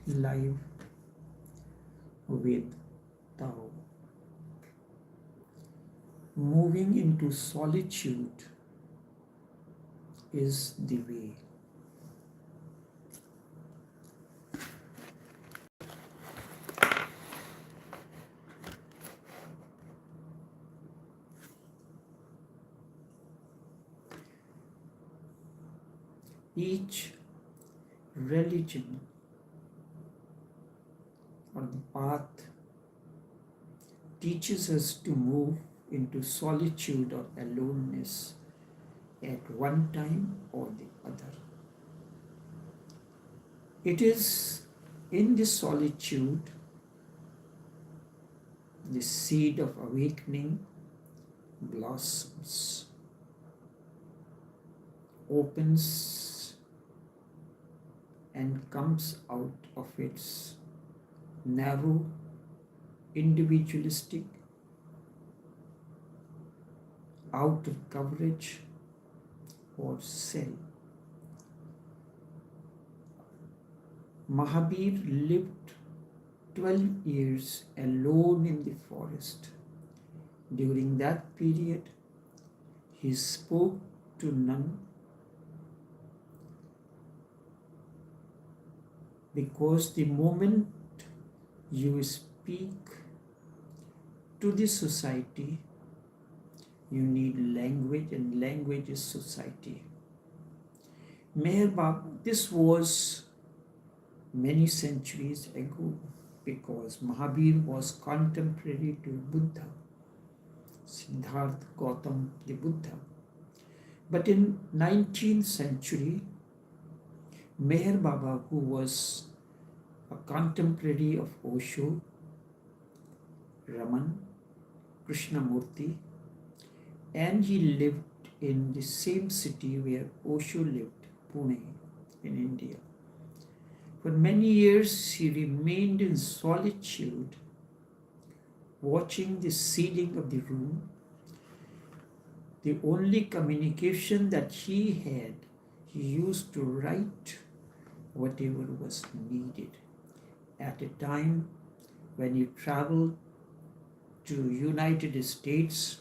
Live with Tao. Moving into solitude is the way. Each religion or the path teaches us to move into solitude or aloneness at one time or the other. It is in this solitude the seed of awakening blossoms, opens, and comes out of its narrow, individualistic, out of coverage or cell. Mahabir lived 12 years alone in the forest. During that period, he spoke to none because the moment you speak to the society, you need language, and language is society. Meher Baba, this was many centuries ago because Mahabir was contemporary to Buddha, Siddhartha Gautam the Buddha. But in 19th century, Meher Baba, who was a contemporary of Osho, Raman, Krishnamurti, and he lived in the same city where Osho lived, Pune, in India. For many years, he remained in solitude, watching the ceiling of the room. The only communication that he had, he used to write whatever was needed. At a time when he traveled to United States,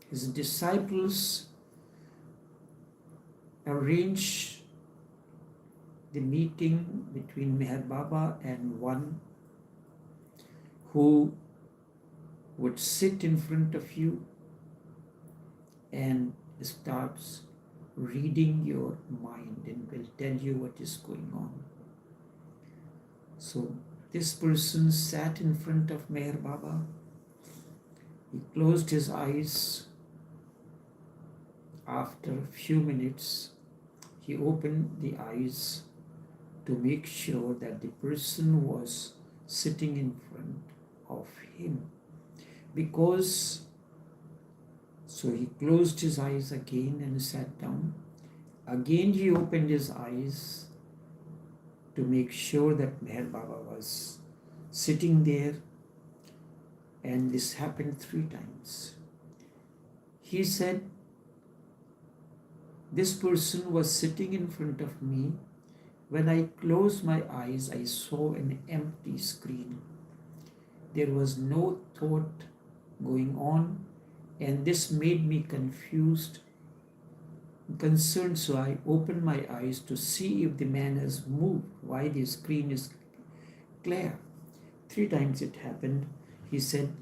his disciples arranged the meeting between Meher Baba and one who would sit in front of you and starts reading your mind and will tell you what is going on. So this person sat in front of Meher Baba. He closed his eyes. After a few minutes, he opened the eyes to make sure that the person was sitting in front of him. So he closed his eyes again and sat down. Again he opened his eyes to make sure that Meher Baba was sitting there, and this happened 3 times. He said, this person was sitting in front of me. When I closed my eyes, I saw an empty screen. There was no thought going on, and this made me confused, concerned. So I opened my eyes to see if the man has moved, why the screen is clear. 3 times it happened. He said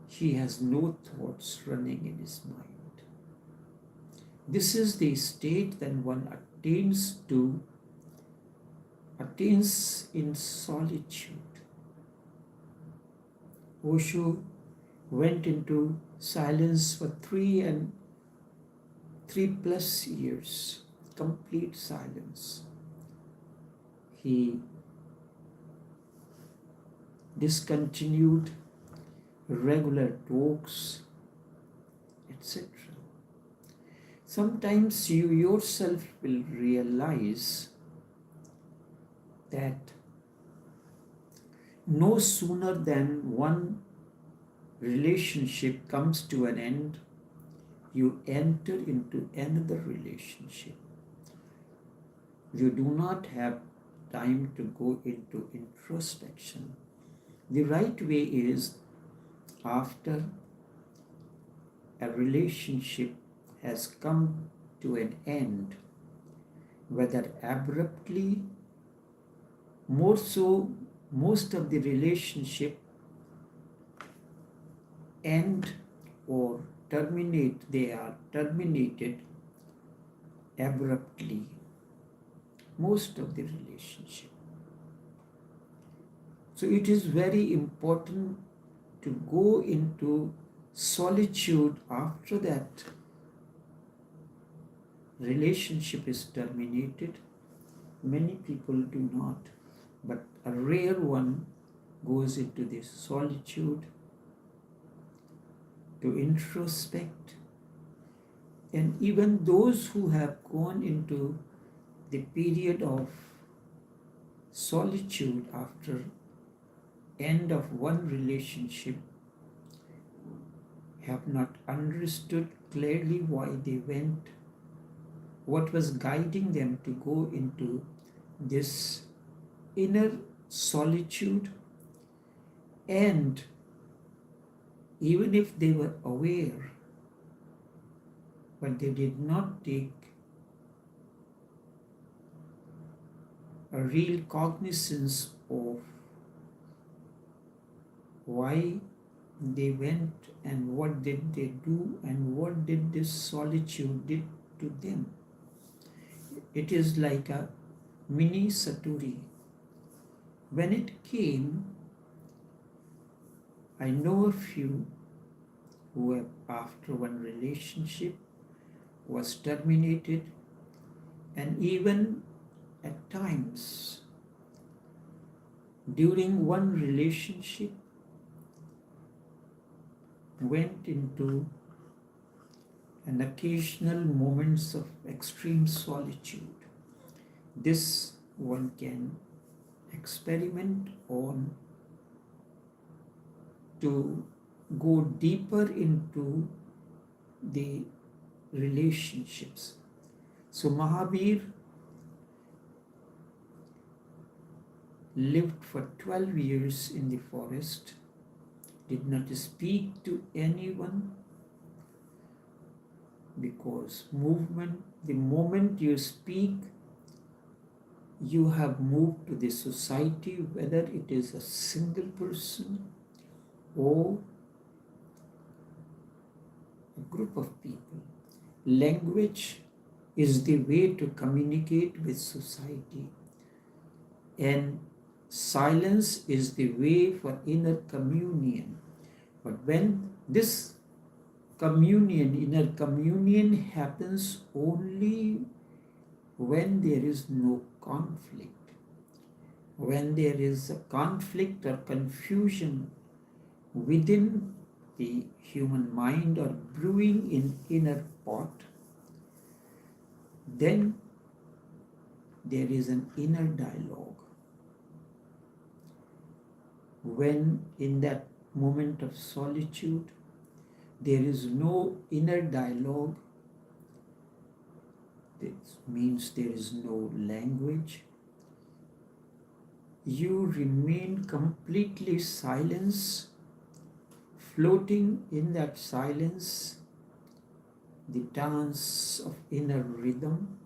he has no thoughts running in his mind. This is the state that one attains in solitude. Osho went into silence for 3+ years, complete silence. He discontinued regular talks, etc. Sometimes you yourself will realize that no sooner than one relationship comes to an end, you enter into another relationship. You do not have time to go into introspection. The right way is after a relationship has come to an end, whether abruptly, more so, most of the relationship end or terminate, they are terminated abruptly. Most of the relationship. So it is very important to go into solitude after that relationship is terminated. Many people do not, but a rare one goes into this solitude to introspect. And even those who have gone into the period of solitude after end of one relationship have not understood clearly why they went, what was guiding them to go into this inner solitude. And even if they were aware, but they did not take a real cognizance of why they went and what did they do and what did this solitude did to them. It is like a mini Saturi. When it came, I know a few who have, after one relationship was terminated, and even at times during one relationship went into an occasional moments of extreme solitude. This one can experiment on to go deeper into the relationships. So Mahavir lived for 12 years in the forest, did not speak to anyone, because the moment you speak, you have moved to the society, whether it is a single person or a group of people. Language is the way to communicate with society, and silence is the way for inner communion. But when this inner communion happens only when there is no conflict. When there is a conflict or confusion within the human mind or brewing in inner pot, then there is an inner dialogue. When in that moment of solitude, there is no inner dialogue, this means there is no language. You remain completely silent, floating in that silence, the dance of inner rhythm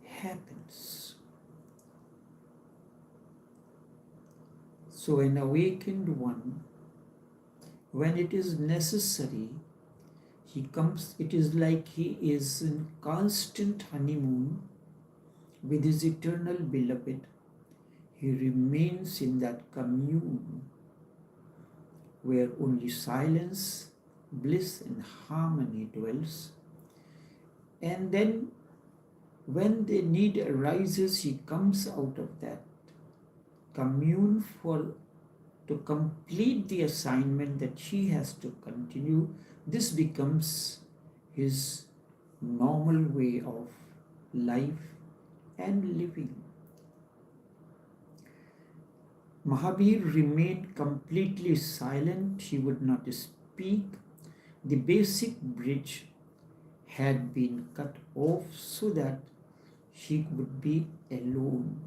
happens. So an awakened one, when it is necessary, he comes, it is like he is in constant honeymoon with his eternal beloved. He remains in that commune where only silence, bliss and harmony dwells. And then when the need arises, he comes out of that commune to complete the assignment that she has to continue. This becomes his normal way of life and living. Mahavir remained completely silent. He would not speak. The basic bridge had been cut off so that he would be alone.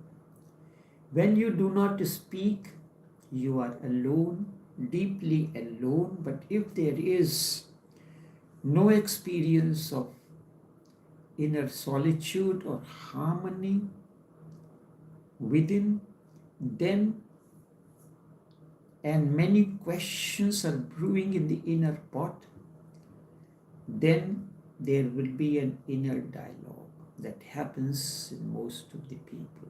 When you do not speak, you are alone, deeply alone. But if there is no experience of inner solitude or harmony within, then and many questions are brewing in the inner pot, then there will be an inner dialogue that happens in most of the people.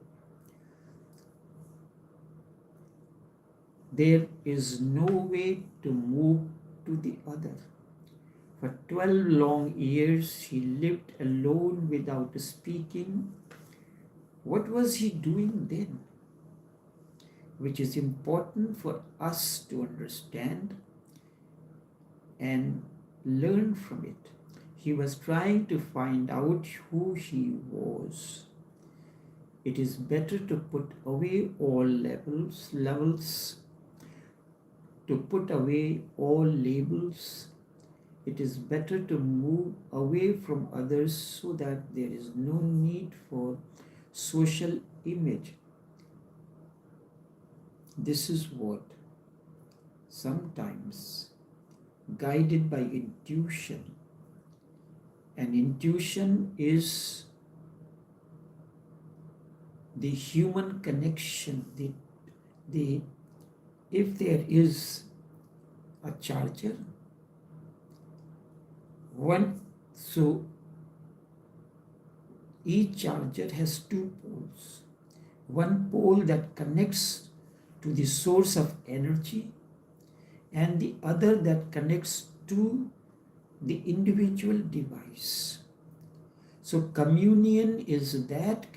There is no way to move to the other. For 12 long years he lived alone without speaking. What was he doing then? Which is important for us to understand and learn from it. He was trying to find out who he was. It is better to put away all levels, to put away all labels. It is better to move away from others so that there is no need for social image. This is what sometimes guided by intuition, and intuition is the human connection. If there is a charger, so each charger has two poles. One pole that connects to the source of energy, and the other that connects to the individual device. So communion is that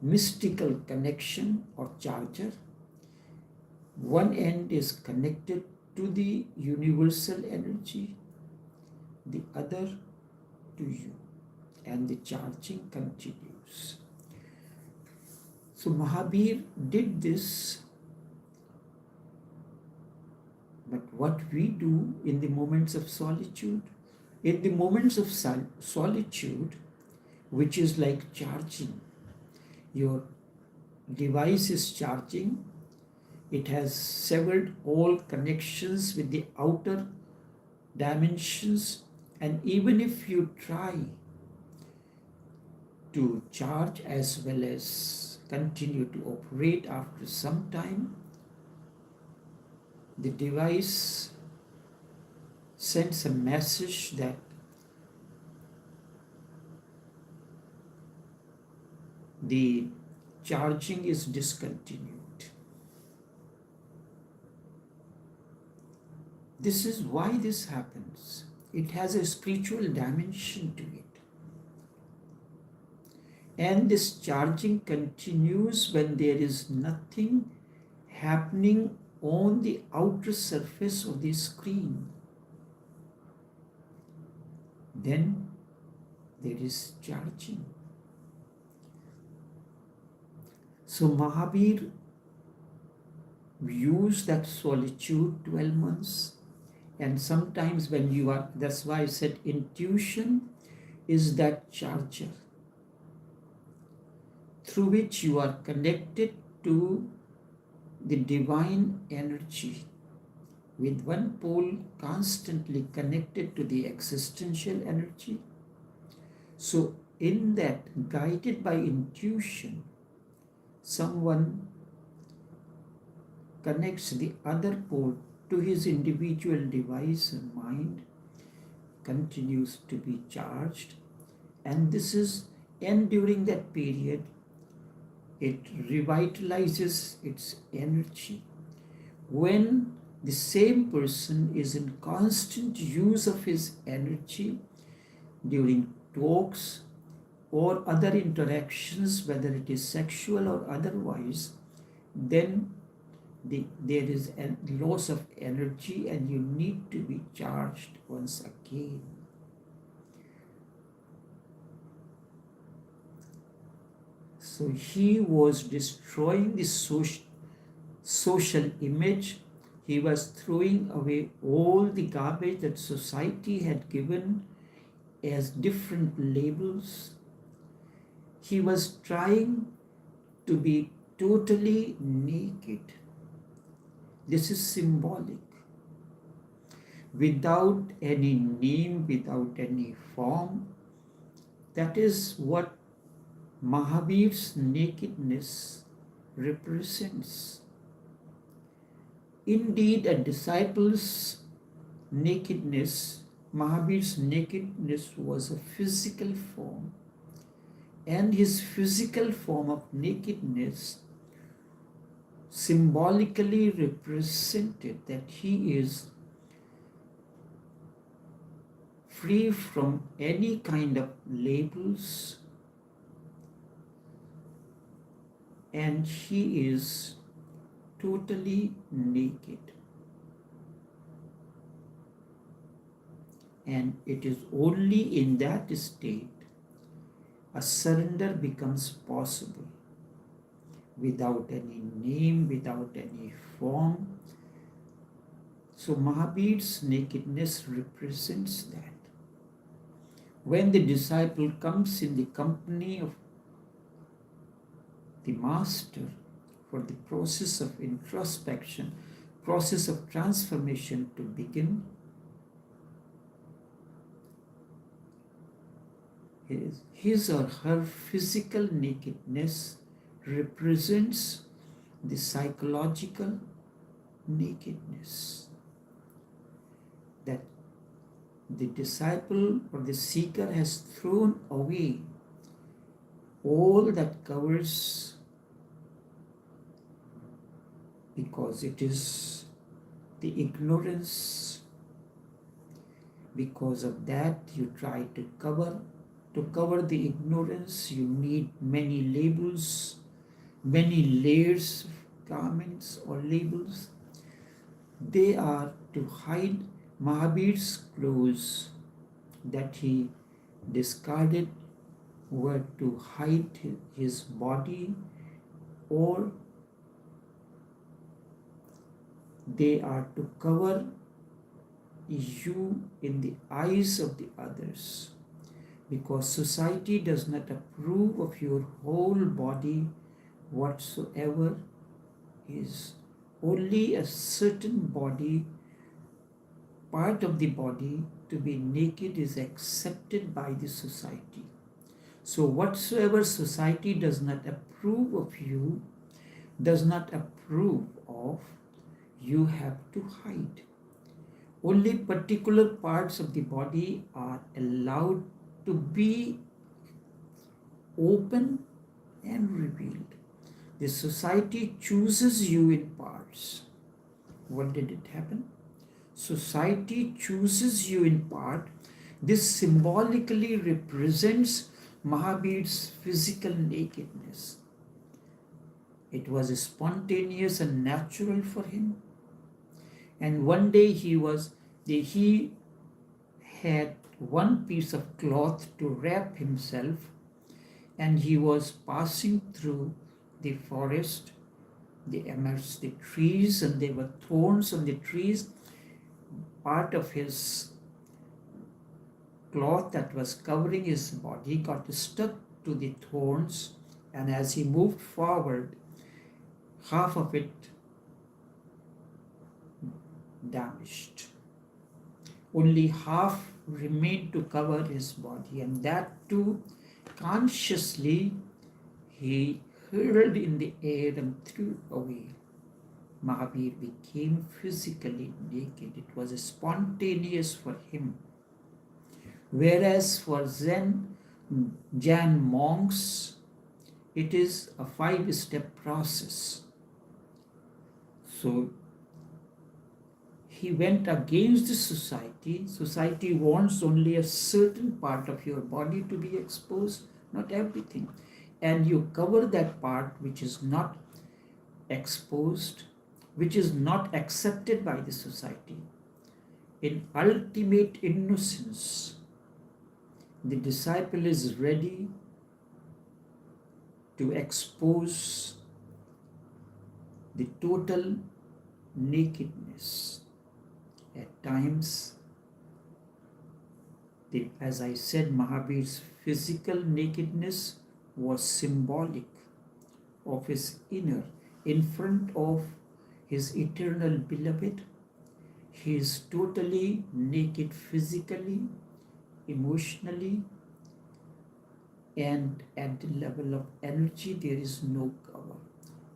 mystical connection or charger. One end is connected to the universal energy, the other to you, and the charging continues. So Mahabir did this. But what we do in the moments of solitude, in the moments of solitude, which is like charging, your device is charging, it has severed all connections with the outer dimensions, and even if you try to charge as well as continue to operate after some time, the device sends a message that the charging is discontinued. This is why this happens. It has a spiritual dimension to it. And this charging continues when there is nothing happening on the outer surface of the screen. Then there is charging. So Mahabir used that solitude 12 months, and sometimes when you are, that's why I said intuition is that charger through which you are connected to the divine energy, with one pole constantly connected to the existential energy. So in that, guided by intuition, someone connects the other pole to his individual device, and mind continues to be charged. And during that period, it revitalizes its energy. When the same person is in constant use of his energy during talks or other interactions, whether it is sexual or otherwise, then there is a loss of energy and you need to be charged once again. So he was destroying the social image. He was throwing away all the garbage that society had given as different labels. He was trying to be totally naked. This is symbolic. Without any name, without any form. That is what Mahavir's nakedness represents. Indeed, a disciple's nakedness, Mahavir's nakedness, was a physical form. And his physical form of nakedness symbolically represented that he is free from any kind of labels, and he is totally naked. And it is only in that state a surrender becomes possible, without any name, without any form. So Mahavir's nakedness represents that. When the disciple comes in the company of the master for the process of introspection, process of transformation to begin, his or her physical nakedness represents the psychological nakedness. That the disciple or the seeker has thrown away all that covers, because it is the ignorance. Because of that, you try to cover. To cover the ignorance, you need many labels, many layers of garments or labels. They are to hide. Mahavir's clothes that he discarded were to hide his body, or they are to cover you in the eyes of the others, because society does not approve of your whole body whatsoever is. Only a certain body, part of the body, to be naked is accepted by the society. So whatsoever society does not approve of you, does not approve of, you have to hide. Only particular parts of the body are allowed to be open and revealed. The society chooses you in parts. What did it happen? Society chooses you in part. This symbolically represents Mahavir's physical nakedness. It was spontaneous and natural for him. And one day he had one piece of cloth to wrap himself, and he was passing through the forest, amongst the trees, and there were thorns on the trees. Part of his cloth that was covering his body got stuck to the thorns, and as he moved forward, half of it damaged. Only half remained to cover his body, and that too consciously he hurled in the air and threw away. Mahavir became physically naked. It was spontaneous for him. Whereas for Jain monks, it is a 5-step process. So he went against the society. Society wants only a certain part of your body to be exposed, not everything. And you cover that part which is not exposed, which is not accepted by the society. In ultimate innocence, the disciple is ready to expose the total nakedness. At times, as I said, Mahavir's physical nakedness was symbolic of his inner. In front of his eternal beloved, he is totally naked physically, emotionally, and at the level of energy, there is no cover.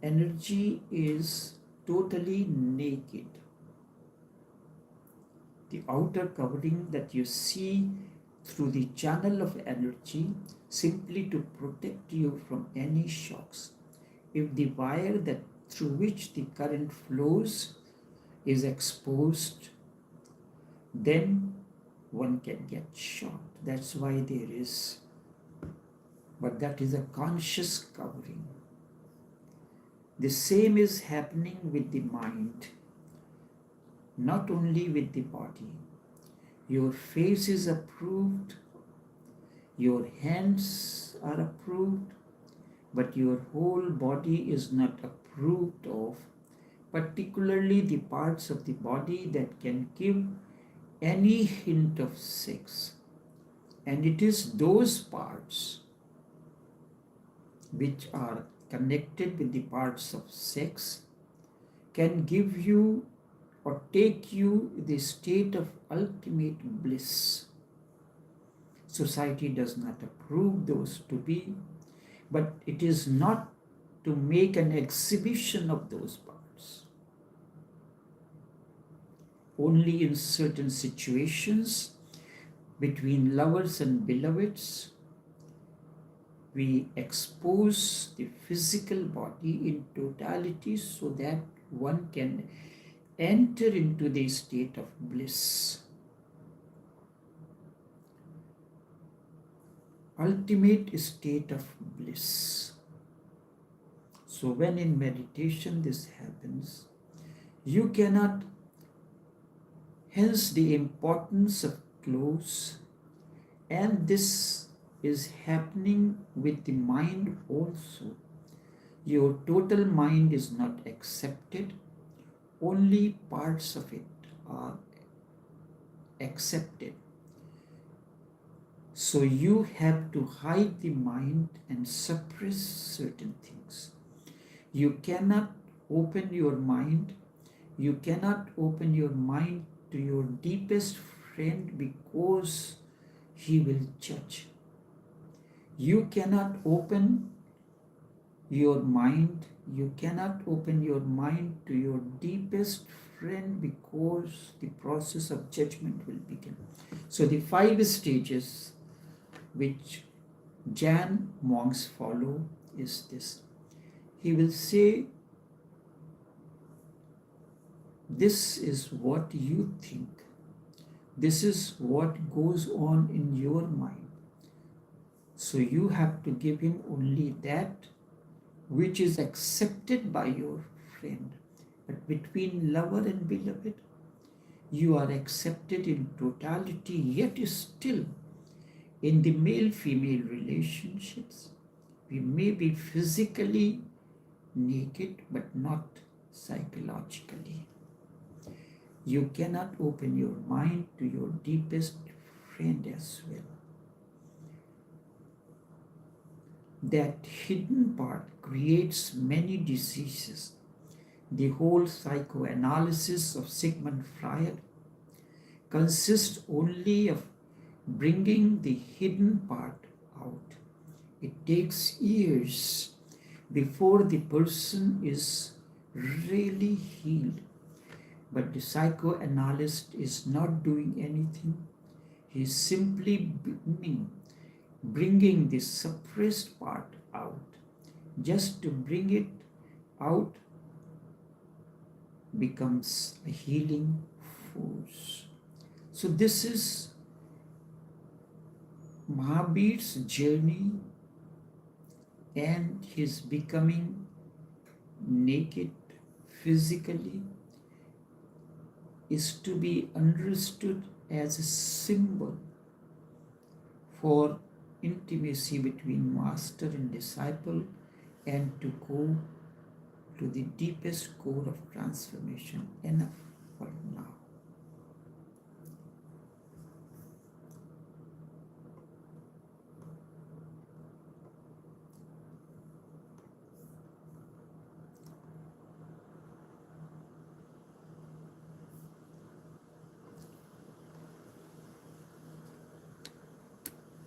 Energy is totally naked. The outer covering that you see through the channel of energy simply to protect you from any shocks. If the wire that through which the current flows is exposed, then one can get shocked. That's why there is, but that is a conscious covering. The same is happening with the mind, not only with the body. Your face is approved, your hands are approved, but your whole body is not approved of, particularly the parts of the body that can give any hint of sex. And it is those parts which are connected with the parts of sex can give you or take you the state of ultimate bliss. Society does not approve those to be, but it is not to make an exhibition of those parts. Only in certain situations between lovers and beloveds, we expose the physical body in totality so that one can enter into the state of bliss. Ultimate state of bliss. So when in meditation this happens, you cannot, hence the importance of close, and this is happening with the mind also. Your total mind is not accepted, only parts of it are accepted. So you have to hide the mind and suppress certain things. You cannot open your mind. You cannot open your mind to your deepest friend because he will judge. You cannot open your mind. You cannot open your mind to your deepest friend because the process of judgment will begin. So the 5 stages which Jan monks follow is this. He will say, this is what you think. This is what goes on in your mind. So you have to give him only that which is accepted by your friend. But between lover and beloved, you are accepted in totality, yet still in the male-female relationships, we may be physically naked but not psychologically. You cannot open your mind to your deepest friend as well. That hidden part creates many diseases. The whole psychoanalysis of Sigmund Freud consists only of bringing the hidden part out. It takes years before the person is really healed. But the psychoanalyst is not doing anything. He is simply bringing the suppressed part out. Just to bring it out becomes a healing force. So this is Mahabir's journey and his becoming naked physically is to be understood as a symbol for intimacy between master and disciple and to go to the deepest core of transformation. Enough for now.